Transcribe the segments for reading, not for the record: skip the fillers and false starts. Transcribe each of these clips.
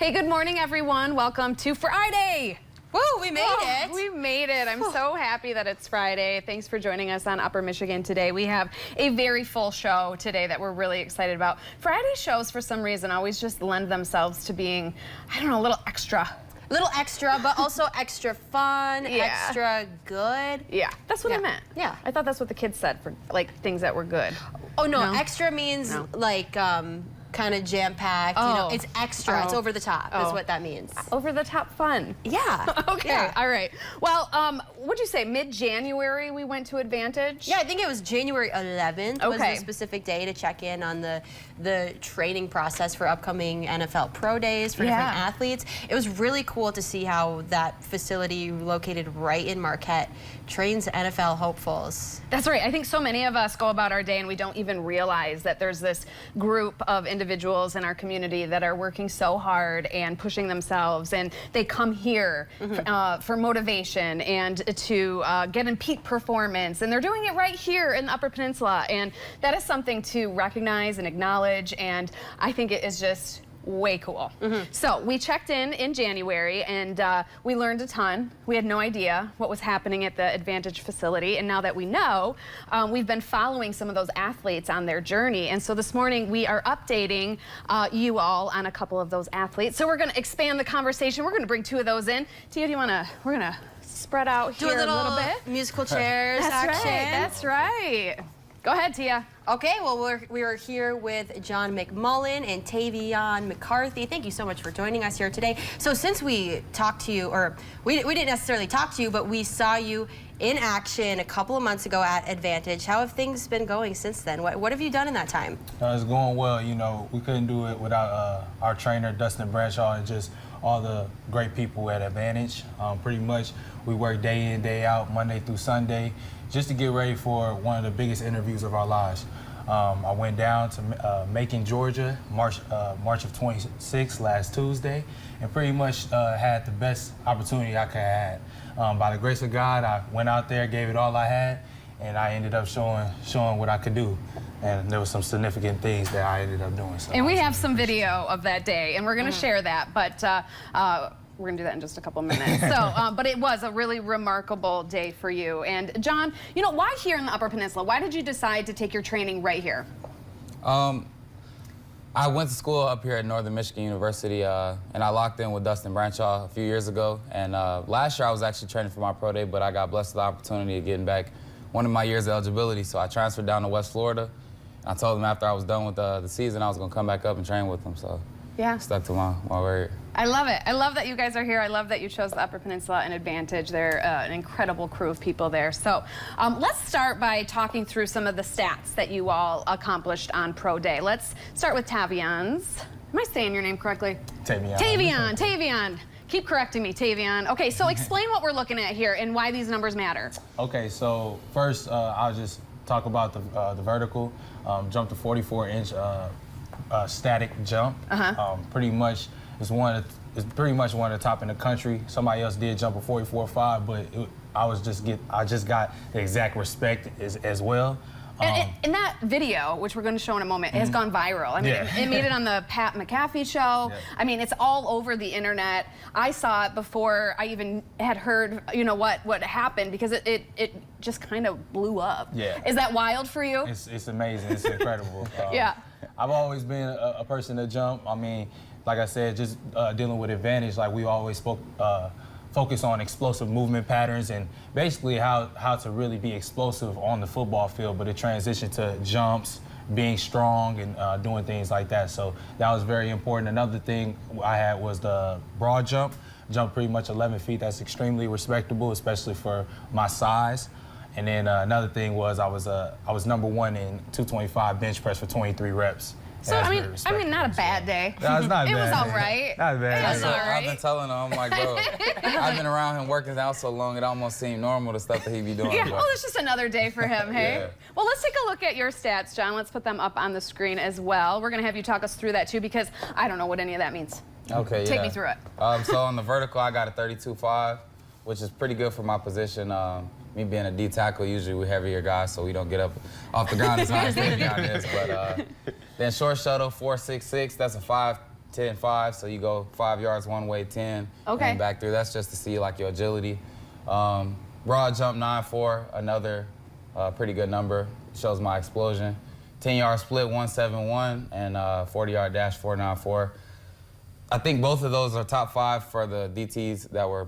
Hey, good morning, everyone. Welcome to Friday. Woo, we made it. We made it. I'm so happy that it's Friday. Thanks for joining us on Upper Michigan today. We have a very full show today that we're really excited about. Friday shows, for some reason, always just lend themselves to being, I don't know, a little extra. A little extra, but also extra fun, Yeah. extra good. Yeah, that's what I Yeah. meant. Yeah. I thought that's what the kids said for, like, things that were good. Oh, no, No? extra means No. like kind of jam-packed. You know, Oh. it's extra. It's Oh. over the top is Oh. what that means. Over the top fun. Yeah. Okay, Yeah. all right. Well, what'd you say, mid-January we went to Advantage? Yeah, I think it was January 11th was Okay. the specific day to check in on the training process for upcoming NFL Pro Days for different Yeah. athletes. It was really cool to see how that facility located right in Marquette trains NFL hopefuls. That's right. I think so many of us go about our day and we don't even realize that there's this group of individuals in our community that are working so hard and pushing themselves, and they come here for motivation and to get in peak performance, and they're doing it right here in the Upper Peninsula, and that is something to recognize and acknowledge, and I think it is just way cool. So we checked in January, and we learned a ton. We had no idea what was happening at the Advantage facility, and now that we know, we've been following some of those athletes on their journey. And so this morning we are updating you all on a couple of those athletes. So we're going to expand the conversation. We're going to bring two of those in. Tia, do you want to? We're going to spread out Do here a little bit. musical chairs That's action. right. That's right. Go ahead, Tia. Okay, well, we are here with John McMullen and Tavion McCarthy. Thank you so much for joining us here today. So since we talked to you, or we didn't necessarily talk to you, but we saw you in action a couple of months ago at Advantage. How have things been going since then? What have you done in that time? It's going well. You know, we couldn't do it without our trainer, Dustin Bradshaw, and just all the great people at Advantage. Pretty much, we work day in, day out, Monday through Sunday, just to get ready for one of the biggest interviews of our lives. I went down to Macon, Georgia, March of 26 last Tuesday, and pretty much had the best opportunity I could have had. By the grace of God, I went out there, gave it all I had, and I ended up showing what I could do. And there were some significant things that I ended up doing. So And we have some video of that day, and we're going to share that, but we're going to do that in just a couple minutes. So, but it was a really remarkable day for you. And John, you know, why here in the Upper Peninsula? Why did you decide to take your training right here? I went to school up here at Northern Michigan University, and I locked in with Dustin Bradshaw a few years ago. And last year I was actually training for my pro day, but I got blessed with the opportunity of getting back one of my years of eligibility. So I transferred down to West Florida. I told them after I was done with the season, I was going to come back up and train with them. So Yeah. stuck to my word. I love it. I love that you guys are here. I love that you chose the Upper Peninsula and Advantage. They're an incredible crew of people there. So let's start by talking through some of the stats that you all accomplished on Pro Day. Let's start with Tavion's. Am I saying your name correctly? Tavion. Tavion. Keep correcting me, Tavion. Okay, so explain what we're looking at here and why these numbers matter. Okay, so first I'll just talk about the vertical. Jumped to 44-inch static jump. Pretty much it's pretty much one of the top in the country. Somebody else did jump a 44.5, but I just got the exact respect as well. And that video, which we're going to show in a moment, has gone viral. I mean, Yeah. it made it on the Pat McAfee show. Yeah. I mean, it's all over the internet. I saw it before I even had heard, you know, what happened, because it just kind of blew up. Yeah. Is that wild for you? It's amazing. It's incredible. Yeah. I've always been a person to jump. I mean, like I said, just dealing with Advantage, like we always focus on explosive movement patterns and basically how to really be explosive on the football field, but it transitioned to jumps, being strong, and doing things like that. So that was very important. Another thing I had was the broad jump. Jumped pretty much 11 feet. That's extremely respectable, especially for my size. And then another thing was I was #1 in 225 bench press for 23 reps. So, I mean, not a bad day. No, it's not It bad. was all right. Not bad. It was all right. I've been telling him, I'm like, bro, I've been around him working out so long, it almost seemed normal, the stuff that he be doing. Yeah, but- well, it's just another day for him, hey? Yeah. Well, let's take a look at your stats, John. Let's put them up on the screen as well. We're going to have you talk us through that, too, because I don't know what any of that means. Okay, Take yeah. me through it. So on the vertical, I got a 32.5, which is pretty good for my position. Me being a D tackle, usually we're heavier guys, so we don't get up off the ground as high as Tavion is. But then short shuttle, 4.66, that's a 10-5, so you go 5 yards one way, 10, Okay. and back through. That's just to see like your agility. Broad jump 9-4, another pretty good number. Shows my explosion. 10-yard split 171 and 40-yard dash 494. I think both of those are top 5 for the DTs that were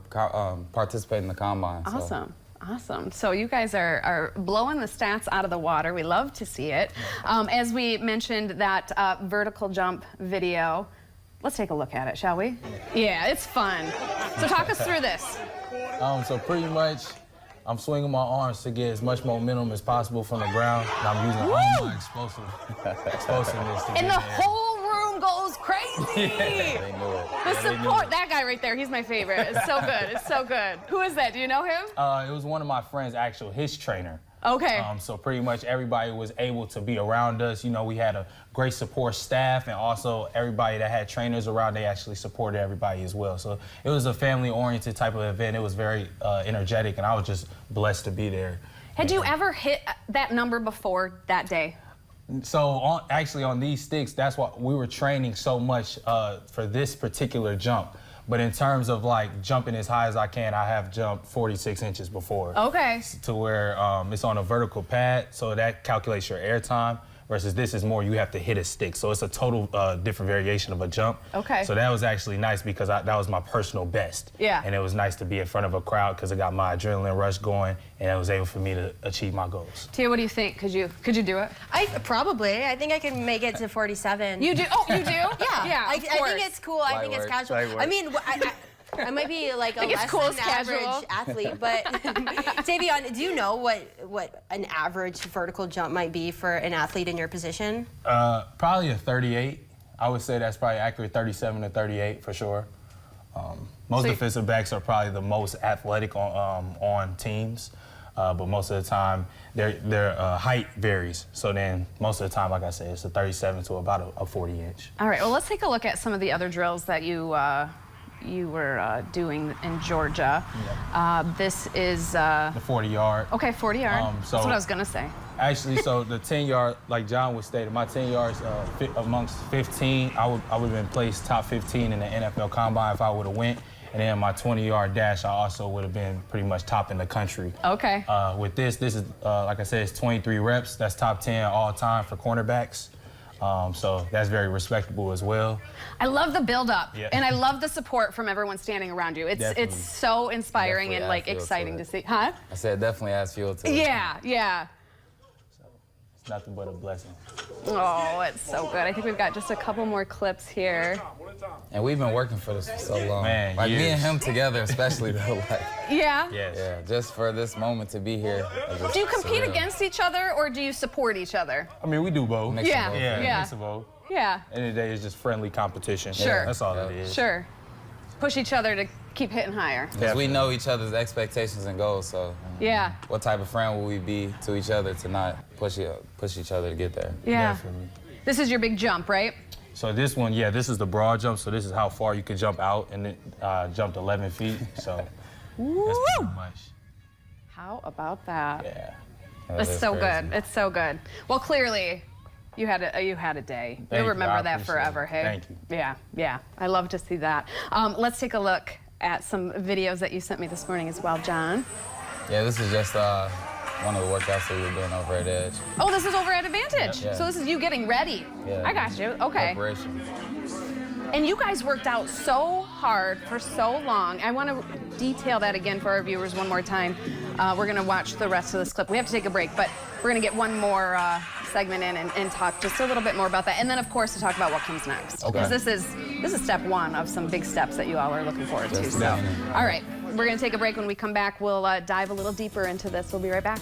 participating in the combine. So. Awesome. Awesome. So you guys are blowing the stats out of the water. We love to see it. As we mentioned, that vertical jump video, let's take a look at it, shall we? Yeah, it's fun. So talk us through this. So pretty much, I'm swinging my arms to get as much momentum as possible from the ground, and I'm using all my explosiveness to And get the there. whole room goes crazy. They knew it. The support, that guy right there, he's my favorite. It's so good. It's so good. Who is that? Do you know him? It was one of my friends, his trainer. Okay. So pretty much everybody was able to be around us. You know, we had a great support staff, and also everybody that had trainers around, they actually supported everybody as well. So it was a family-oriented type of event. It was very energetic, and I was just blessed to be there. Had you ever hit that number before that day? So actually on these sticks, that's why we were training so much for this particular jump. But in terms of like jumping as high as I can, I have jumped 46 inches before. Okay. To where it's on a vertical pad, so that calculates your air time. Versus this is more you have to hit a stick. So it's a total different variation of a jump. Okay. So that was actually nice because that was my personal best. Yeah. And it was nice to be in front of a crowd because it got my adrenaline rush going, and it was able for me to achieve my goals. Tia, what do you think? Could you do it? I think I can make it to 47. You do? Oh, you do? Yeah. Yeah. I of think course. it's cool. I think it's work. casual. Light work. I mean, I might be like a think it's less cool than as casual. average athlete, but Tavion, do you know what an average vertical jump might be for an athlete in your position? Probably a 38. I would say that's probably accurate, 37 to 38 for sure. Most defensive backs are probably the most athletic on teams, but most of the time their height varies. So then most of the time, like I said, it's a 37 to about a 40 inch. All right, well, let's take a look at some of the other drills that you were doing in Georgia. Yep. This is... The 40 yard. okay, 40 yard. So That's what I was going to say. Actually, so the 10 yard, like John was stating, my 10 yards amongst 15, I would have been placed top 15 in the NFL Combine if I would have went. And then my 20-yard dash, I also would have been pretty much top in the country. Okay. With this is, like I said, it's 23 reps. That's top 10 all time for cornerbacks. So that's very respectable as well. I love the build-up, Yeah. and I love the support from everyone standing around you. It's Definitely. so inspiring Definitely and like adds fuel to exciting to it. see. Huh? I said definitely adds fuel to it. Yeah, yeah. It's nothing but a blessing. Oh, it's so good. I think we've got just a couple more clips here. And we've been working for this for so long. Man, like me years. and him together, especially though. Like, Yeah? Yes. yeah, just for this moment to be here. is just Do you compete surreal. against each other, or do you support each other? I mean, we do both. Mix of Yeah. both. Yeah, mix of both. Yeah. End of the day, it's just friendly competition. Sure. That's all Yeah. it is. Sure. Push each other to keep hitting higher. Because we know each other's expectations and goals, so Yeah. what type of friend will we be to each other to not push each other to get there? Yeah. Definitely. This is your big jump, right? So this one, yeah, this is the broad jump. So this is how far you can jump out, and it jumped 11 feet. So that's pretty much, How about that? yeah. It's That's so crazy. good. It's so good. Well, clearly, you had a day. Thank You'll you. remember I that appreciate forever, it. hey? Thank you. Yeah, yeah. I love to see that. Let's take a look at some videos that you sent me this morning as well, John. Yeah, this is just one of the workouts that we were doing over at Edge. Oh, this is over at Advantage. Yeah. So this is you getting ready. Yeah. I got you. Okay. Preparation. And you guys worked out so hard for so long. I want to detail that again for our viewers one more time. We're going to watch the rest of this clip. We have to take a break, but we're going to get one more segment in and talk just a little bit more about that. And then, of course, to talk about what comes next. Okay. Because this is step one of some big steps that you all are looking forward to. Yes, So, definitely. all right, we're going to take a break. When we come back, we'll dive a little deeper into this. We'll be right back.